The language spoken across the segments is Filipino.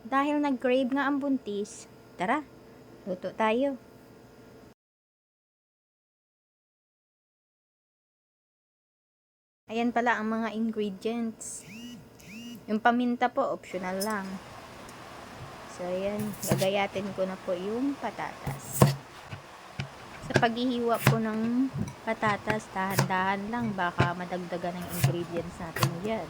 Dahil nag-crave nga ang buntis, tara, luto tayo. Ayan pala ang mga ingredients. Yung paminta po, optional lang. So, ayan, gagayatin ko na po yung patatas. Sa paghihiwa po ng patatas, dahan-dahan lang, baka madagdagan ng ingredients natin yan.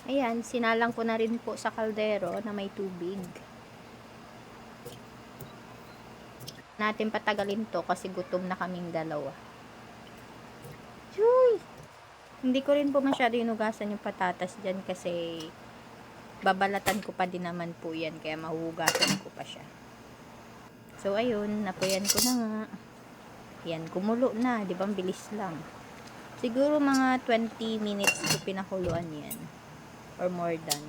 Ayan, sinalang ko na rin po sa kaldero na may tubig. Natin patagalin to kasi gutom na kaming dalawa. Uy! Hindi ko rin po masyado inugasan yung patatas dyan kasi babalatan ko pa din naman po yan kaya mahuhugasan ko pa siya. So ayun, napuyan ko na nga. Yan, kumulo na, di ba? Bilis lang. Siguro mga 20 minutes ko pinakuluan yan. Or more than.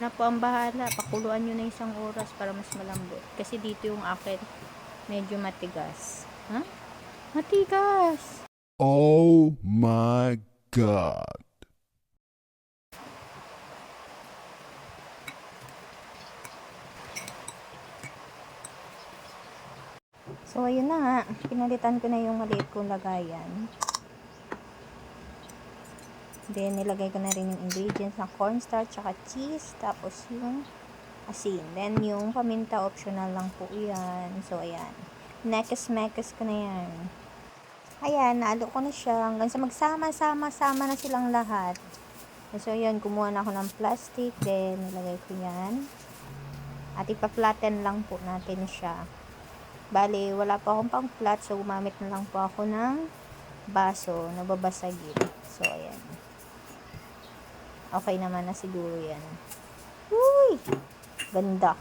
Na po ang bahala, pakuluan nyo na isang oras para mas malambot. Kasi dito yung akin, medyo matigas. Ha? Matigas! Oh my God. So, ayun na nga. Pinalitan ko na yung maliit kong lagayan. Then, nilagay ko na rin yung ingredients ng cornstarch, tsaka cheese, tapos yung asin. Then, yung paminta, optional lang po yan. So, ayan. Mekes ko na yan. Ayan, naalo ko na siya. Hanggang sa magsama-sama-sama na silang lahat. So, ayan, kumuha na ako ng plastic. Then, nilagay ko yan. At ipa-flatten lang po natin siya. Bale, wala pa akong pang flat. So, gumamit na lang po ako ng baso na babasagin. So, ayan. Okay naman na siguro yan. Uy! Ganda.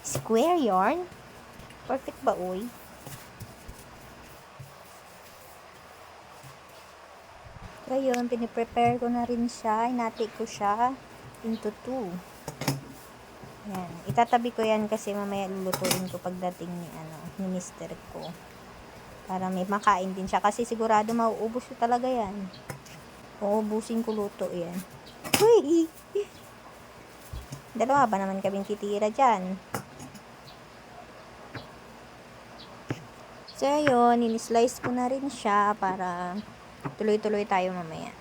Square yarn? Perfect ba, uy? So, ayun, piniprepare ko na rin siya. Inati ko siya into 2. Yan. Itatabi ko yan kasi mamaya lulutuin ko pagdating ni mister ko. Para may makain din siya. Kasi sigurado mauubos ko talaga yan. Uubusin ko luto yan. Uy! Dalawa ba naman kaming titira dyan? So, ayun, in-slice ko na rin siya para tuloy-tuloy tayo mamaya.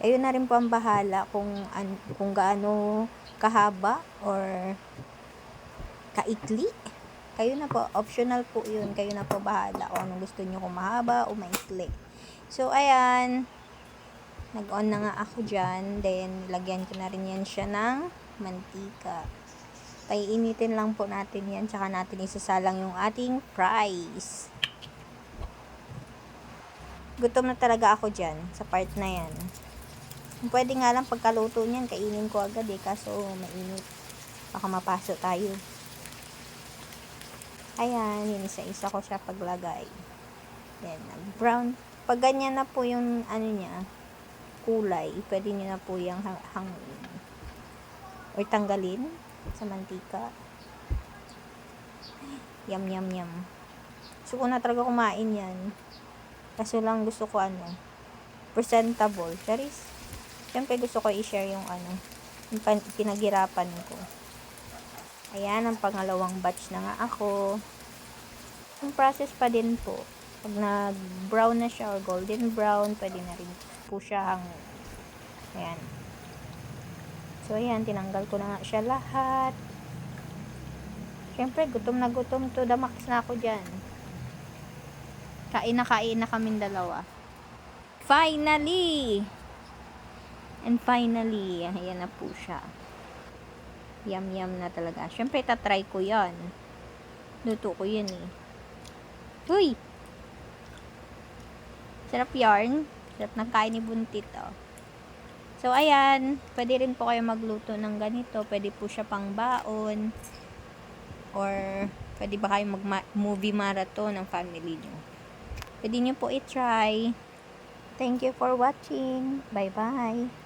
Kayo na rin po ang bahala kung gaano kahaba or kaikli. Kayo na po, optional po yun. Kayo na po bahala kung anong gusto nyo, kung mahaba o maikli. So, ayan. Nag-on na nga ako dyan. Then, lagyan ko na rin yan siya ng mantika. Paiinitin lang po natin yan. Tsaka natin isasalang yung ating fries. Gutom na talaga ako dyan sa part na yan. Pwede nga lang pagkaluto niyan, kainin ko agad kaso mainit. Baka mapaso tayo. Ayan, yun isa-isa ko siya paglagay. Then, brown. Pag ganyan na po yung niya, kulay, pwede nyo na po yung hangin. Or tanggalin sa mantika. Yum, yum, yum. Gusto ko na talaga kumain yan. Kaso lang gusto ko presentable. Charis. Siyempre gusto ko i-share yung yung pinaghirapan ko. Ayan, ang pangalawang batch na nga ako. Yung process pa din po. Pag nag-brown na siya or golden brown, pwede na rin po siya hangin. Ayan. So, ayan, tinanggal ko na nga siya lahat. Siyempre, gutom na gutom to. The max na ako dyan. Kain na kaming dalawa. Finally! And finally, ayan na po siya. Yum, yum na talaga. Siyempre, tatry ko yan. Luto ko yan Uy! Sarap yarn. Sarap ng kain ni Buntit, So, ayan. Pwede rin po kayo magluto ng ganito. Pwede po siya pang baon. Or, pwede ba kayo mag-movie marathon ng family nyo. Pwede nyo po i-try. Thank you for watching. Bye-bye.